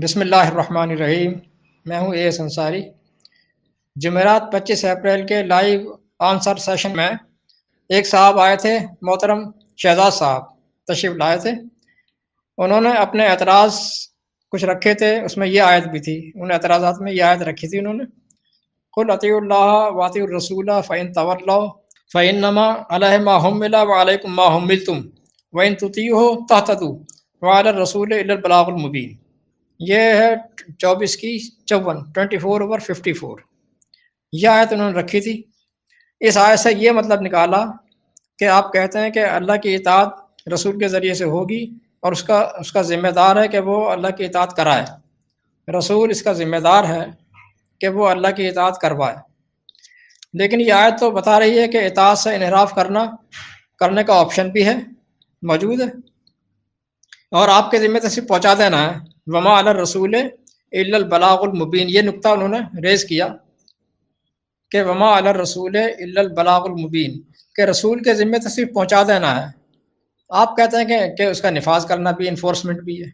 بسم اللہ الرحمن الرحیم۔ میں ہوں اے انصاری۔ جمعرات 25 اپریل کے لائیو آنسر سیشن میں ایک صاحب آئے تھے، محترم شہزاد صاحب تشریف لائے تھے۔ انہوں نے اپنے اعتراض کچھ رکھے تھے، اس میں یہ آیت بھی تھی، ان اعتراضات میں یہ آیت رکھی تھی انہوں نے، قل اطیعوا اللہ واطیعوا الرسول فإن تولوا فإنما علیہ ما حمل وعلیکم ما حملتم وإن تطیعوہ تہتدوا وعلی الرسول الا البلاغ المبین۔ یہ ہے 24/54 یہ آیت انہوں نے رکھی تھی۔ اس آیت سے یہ مطلب نکالا کہ آپ کہتے ہیں کہ اللہ کی اطاعت رسول کے ذریعے سے ہوگی اور اس کا ذمہ دار ہے کہ وہ اللہ کی اطاعت کرائے، رسول اس کا ذمہ دار ہے کہ وہ اللہ کی اطاعت کروائے۔ لیکن یہ آیت تو بتا رہی ہے کہ اطاعت سے انحراف کرنے کا آپشن بھی ہے، موجود ہے، اور آپ کے ذمہ سے صرف پہنچا دینا ہے۔ وما علی الرسول الا البلاغ المبین، یہ نقطہ انہوں نے ریز کیا کہ وما علی الرسول الا البلاغ المبین، کہ رسول کے ذمہ سے صرف پہنچا دینا ہے۔ آپ کہتے ہیں کہ اس کا نفاذ کرنا بھی، انفورسمنٹ بھی ہے۔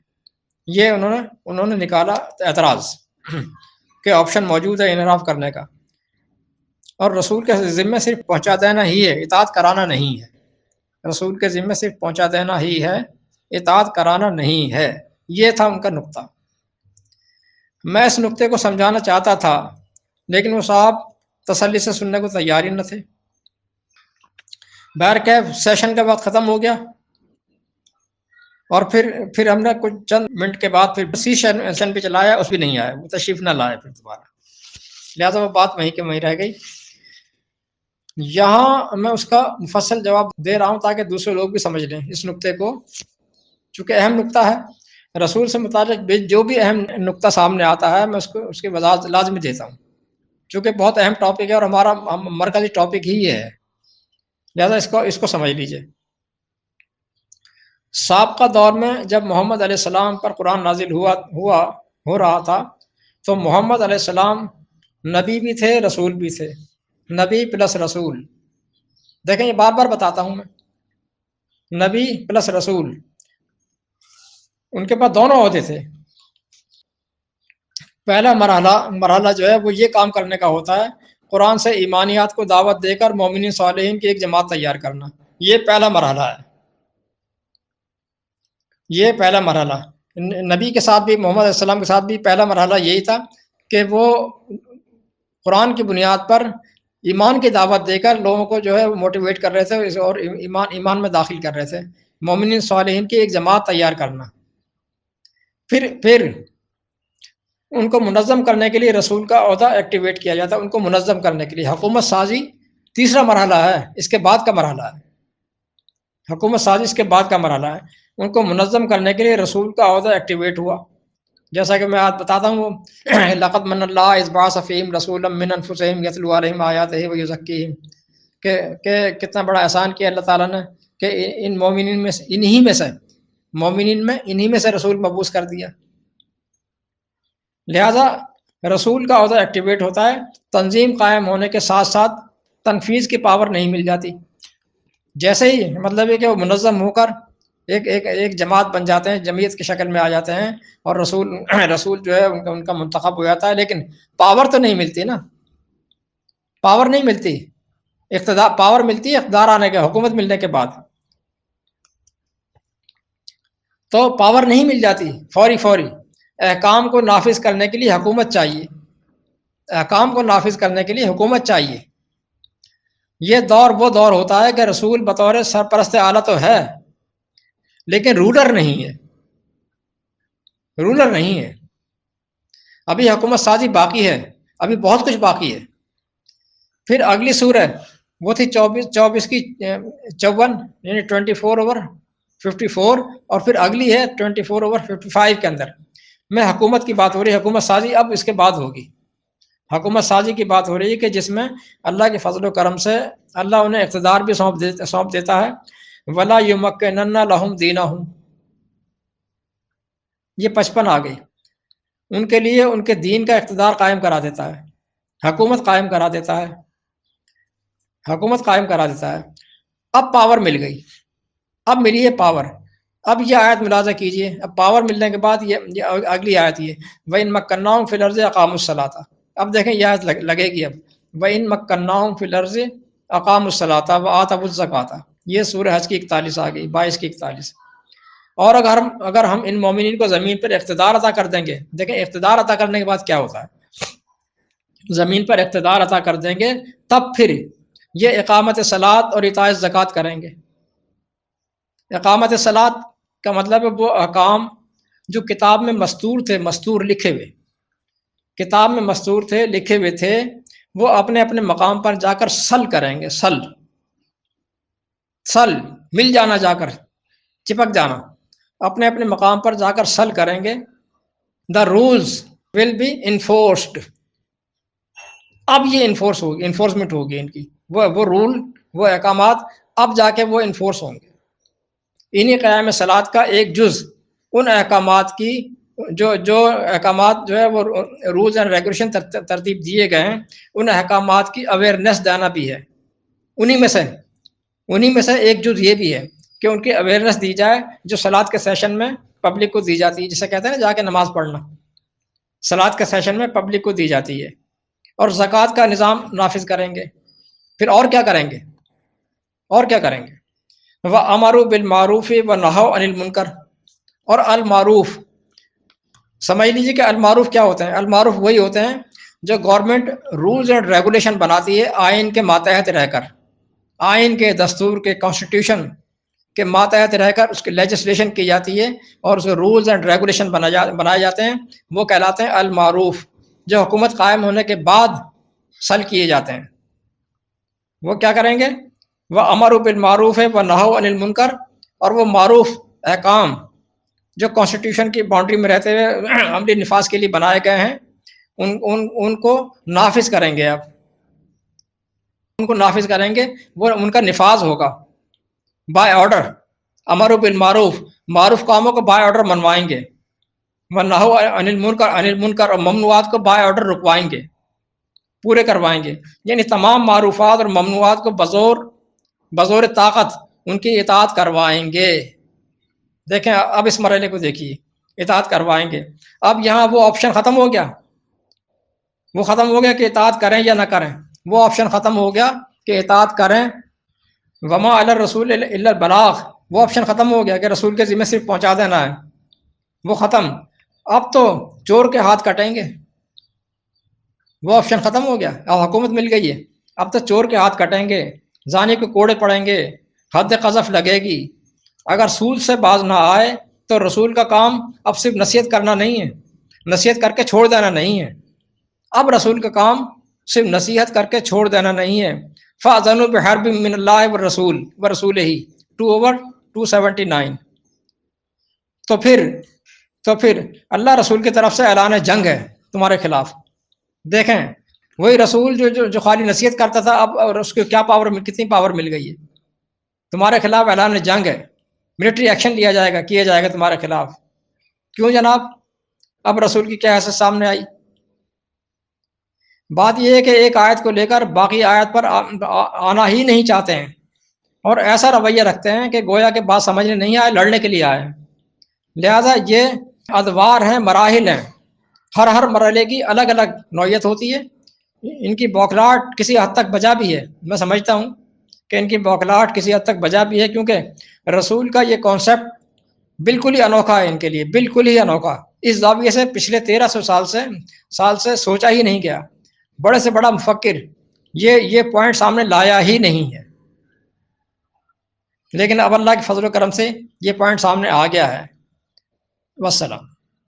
یہ انہوں نے نکالا اعتراض کہ آپشن موجود ہے انحراف کرنے کا، اور رسول کے ذمہ صرف پہنچا دینا ہی ہے، اطاعت کرانا نہیں ہے۔ رسول کے ذمہ صرف پہنچا دینا ہی ہے، اطاعت کرانا نہیں ہے۔ یہ تھا ان کا نقطہ۔ میں اس نقطے کو سمجھانا چاہتا تھا، لیکن وہ صاحب تسلی سے سننے کو تیار ہی نہ تھے۔ بہرکیف سیشن کا وقت ختم ہو گیا، اور پھر ہم نے کچھ چند منٹ کے بعد پھر سیشن پہ چلایا، اس بھی نہیں آیا، وہ تشریف نہ لائے پھر دوبارہ، لہٰذا وہ بات وہیں کے وہیں رہ گئی۔ یہاں میں اس کا مفصل جواب دے رہا ہوں تاکہ دوسرے لوگ بھی سمجھ لیں اس نقطے کو، چونکہ اہم نقطہ ہے۔ رسول سے متعلق جو بھی اہم نقطہ سامنے آتا ہے میں اس کی وضاحت لازمی دیتا ہوں، چونکہ بہت اہم ٹاپک ہے اور ہمارا مرکزی ٹاپک ہی یہ ہے، لہذا اس کو سمجھ لیجئے۔ سابقہ دور میں جب محمد علیہ السلام پر قرآن نازل ہو رہا تھا تو محمد علیہ السلام نبی بھی تھے، رسول بھی تھے، نبی پلس رسول۔ دیکھیں یہ بار بار بتاتا ہوں میں، نبی پلس رسول، ان کے پاس دونوں عہدے تھے۔ پہلا مرحلہ جو ہے وہ یہ کام کرنے کا ہوتا ہے، قرآن سے ایمانیات کو دعوت دے کر مومنین صالحین کی ایک جماعت تیار کرنا، یہ پہلا مرحلہ ہے۔ یہ پہلا مرحلہ نبی کے ساتھ بھی، محمد علیہ السلام کے ساتھ بھی پہلا مرحلہ یہی تھا کہ وہ قرآن کی بنیاد پر ایمان کی دعوت دے کر لوگوں کو جو ہے موٹیویٹ کر رہے تھے اور ایمان میں داخل کر رہے تھے، مومنین صالحین کی ایک جماعت تیار کرنا۔ پھر ان کو منظم کرنے کے لیے رسول کا عہدہ ایکٹیویٹ کیا جاتا ہے، ان کو منظم کرنے کے لیے حکومت سازی تیسرا مرحلہ ہے، اس کے بعد کا مرحلہ ہے، حکومت سازی اس کے بعد کا مرحلہ ہے۔ ان کو منظم کرنے کے لیے رسول کا عہدہ ایکٹیویٹ ہوا، جیسا کہ میں آج بتاتا ہوں، لقد من اللہ اذ بعث فیہم رسولا من انفسہم یتلو علیہم آیاتہ ویزکیہم، کہ کتنا بڑا احسان کیا اللہ تعالیٰ نے کہ ان مومنین میں انہی میں سے رسول مبعوث کر دیا۔ لہذا رسول کا عہدہ ایکٹیویٹ ہوتا ہے، تنظیم قائم ہونے کے ساتھ ساتھ تنفیذ کی پاور نہیں مل جاتی۔ جیسے ہی مطلب ہے کہ وہ منظم ہو کر ایک جماعت بن جاتے ہیں، جمعیت کی شکل میں آ جاتے ہیں، اور رسول جو ہے ان کا منتخب ہو جاتا ہے، لیکن پاور تو نہیں ملتی نا، پاور نہیں ملتی، پاور ملتی ہے اقتدار آنے کے، حکومت ملنے کے بعد، تو پاور نہیں مل جاتی فوری۔ احکام کو نافذ کرنے کے لیے حکومت چاہیے، احکام کو نافذ کرنے کے لیے حکومت چاہیے۔ یہ دور وہ دور ہوتا ہے کہ رسول بطور سرپرست اعلیٰ تو ہے لیکن رولر نہیں ہے، ابھی حکومت سازی باقی ہے، ابھی بہت کچھ باقی ہے۔ پھر اگلی سورہ وہ تھی 24 کی 54 یعنی 24/54، اور پھر اگلی ہے 24/55 کے اندر میں حکومت کی بات ہو رہی ہے، حکومت سازی اب اس کے بعد ہوگی۔ حکومت سازی کی بات ہو رہی ہے کہ جس میں اللہ کے فضل و کرم سے اللہ انہیں اقتدار بھی سونپ دیتا ہے، وَلَا يُمَكِّنَنَّ لَهُمْ دِينَهُمْ، یہ 55 آ گئی، ان کے لیے ان کے دین کا اقتدار قائم کرا دیتا ہے، حکومت قائم کرا دیتا ہے۔ اب پاور مل گئی، اب ملی ہے پاور، اب یہ آیت ملاحظہ کیجئے، اب پاور ملنے کے بعد یہ اگلی آیت یہ وَإِن مَكَّنَّاهُمْ فِي الْأَرْضِ أَقَامُوا الصَّلَاةَ، اب دیکھیں یہ آیت لگے گی اب وَإِن مَكَّنَّاهُمْ فِي الْأَرْضِ أَقَامُوا الصَّلَاةَ وَآتَوُا الزَّكَاةَ، یہ سورہ حج کی 41 آ گئی، 22 کی 41۔ اور اگر ہم ان مومنین کو زمین پر اقتدار عطا کر دیں گے، دیکھیں اقتدار عطا کرنے کے بعد کیا ہوتا ہے، زمین پر اقتدار عطا کر دیں گے تب پھر یہ اقامت صلاۃ اور اطاعت زکوٰۃ کریں گے۔ اقامت صلاۃ کا مطلب ہے وہ احکام جو کتاب میں مستور تھے، مستور لکھے ہوئے، کتاب میں مستور تھے، لکھے ہوئے تھے، وہ اپنے اپنے مقام پر جا کر سل کریں گے، سل مل جانا، جا کر چپک جانا، اپنے اپنے مقام پر جا کر سل کریں گے۔ دا رولز ول بی انفورسڈ، اب یہ انفورس ہوگی، انفورسمنٹ ہوگی ان کی، وہ رول، وہ احکامات اب جا کے وہ انفورس ہوں گے۔ انہی قیام صلاۃ کا ایک جز ان احکامات کی جو احکامات جو ہے وہ رولز اینڈ ریگولیشن ترتیب دیے گئے ہیں، ان احکامات کی اویئرنیس دینا بھی ہے۔ انہی میں سے ایک جز یہ بھی ہے کہ ان کی اویئرنیس دی جائے جو صلاۃ کے سیشن میں پبلک کو دی جاتی ہے، جسے کہتے ہیں نا جا کے نماز پڑھنا، صلاۃ کے سیشن میں پبلک کو دی جاتی ہے۔ اور زکوٰۃ کا نظام نافذ کریں گے۔ پھر اور کیا کریں گے؟ وَأَمَرُوا بِالْمَعْرُوفِ وَنَهَوْا عَنِ الْمُنْكَرِ، اور المعروف سمجھ لیجیے کہ المعروف کیا ہوتے ہیں؟ المعروف وہی ہوتے ہیں جو گورنمنٹ رولز اینڈ ریگولیشن بناتی ہے آئین کے ماتحت رہ کر، آئین کے، دستور کے، کانسٹیٹیوشن کے ماتحت رہ کر اس کی لیجسلیشن کی جاتی ہے اور اس کے رولز اینڈ ریگولیشن بنائے جاتے ہیں، وہ کہلاتے ہیں المعروف، جو حکومت قائم ہونے کے بعد سل کیے جاتے ہیں۔ وہ کیا کریں گے؟ وہ امر بالمعروف ہے، وہ نہو عن المنکر، اور وہ معروف احکام جو کانسٹیٹیوشن کی باؤنڈری میں رہتے ہوئے عملی نفاذ کے لیے بنائے گئے ہیں ان کو نافذ کریں گے۔ اب ان کو نافذ کریں گے، وہ ان کا نفاذ ہوگا بائی آرڈر۔ امر بالمعروف، معروف کاموں کو بائی آرڈر منوائیں گے، ونہو عن المنکر، اور ممنوعات کو بائی آرڈر رکوائیں گے، پورے کروائیں گے۔ یعنی تمام معروفات اور ممنوعات کو بزور طاقت ان کی اطاعت کروائیں گے۔ دیکھیں اب اس مرحلے کو دیکھیے، اطاعت کروائیں گے۔ اب یہاں وہ آپشن ختم ہو گیا، کہ اطاعت کریں یا نہ کریں، وہ آپشن ختم ہو گیا کہ اطاعت کریں۔ وما علی الرسول الا البلاغ، وہ آپشن ختم ہو گیا کہ رسول کے ذمہ صرف پہنچا دینا ہے، وہ ختم۔ اب تو چور کے ہاتھ کٹیں گے، وہ آپشن ختم ہو گیا، اب حکومت مل گئی ہے، اب تو چور کے ہاتھ کٹیں گے، زانی کو کوڑے پڑیں گے، حد قذف لگے گی۔ اگر سود سے باز نہ آئے تو رسول کا کام اب صرف نصیحت کرنا نہیں ہے، نصیحت کر کے چھوڑ دینا نہیں ہے، اب رسول کا کام صرف نصیحت کر کے چھوڑ دینا نہیں ہے۔ فَأَذَنُوا بِحَرْبٍ مِّنَ اللَّهِ وَرَسُولِهِ 2/279۔ تو پھر اللہ رسول کی طرف سے اعلان جنگ ہے تمہارے خلاف۔ دیکھیں وہی رسول جو خالی نصیحت کرتا تھا، اب اس کو کیا پاور، کتنی پاور مل گئی ہے؟ تمہارے خلاف اعلان جنگ ہے، ملٹری ایکشن کیا جائے گا تمہارے خلاف۔ کیوں جناب؟ اب رسول کی کیا حیثیت سامنے آئی؟ بات یہ ہے کہ ایک آیت کو لے کر باقی آیت پر آنا ہی نہیں چاہتے ہیں، اور ایسا رویہ رکھتے ہیں کہ گویا کہ بات سمجھنے نہیں آئے، لڑنے کے لیے آئے۔ لہذا یہ ادوار ہیں، مراحل ہیں، ہر مرحلے کی الگ الگ نوعیت ہوتی ہے۔ ان کی بوکھلاہٹ کسی حد تک بجا بھی ہے، میں سمجھتا ہوں کہ ان کی بوکھلاہٹ کسی حد تک بجا بھی ہے، کیونکہ رسول کا یہ کانسیپٹ بالکل ہی انوکھا ہے ان کے لیے، بالکل ہی انوکھا۔ اس زاویے سے پچھلے 1300 سال سے سوچا ہی نہیں گیا، بڑے سے بڑا مفکر یہ پوائنٹ سامنے لایا ہی نہیں ہے، لیکن اب اللہ کے فضل و کرم سے یہ پوائنٹ سامنے آ گیا ہے۔ والسلام۔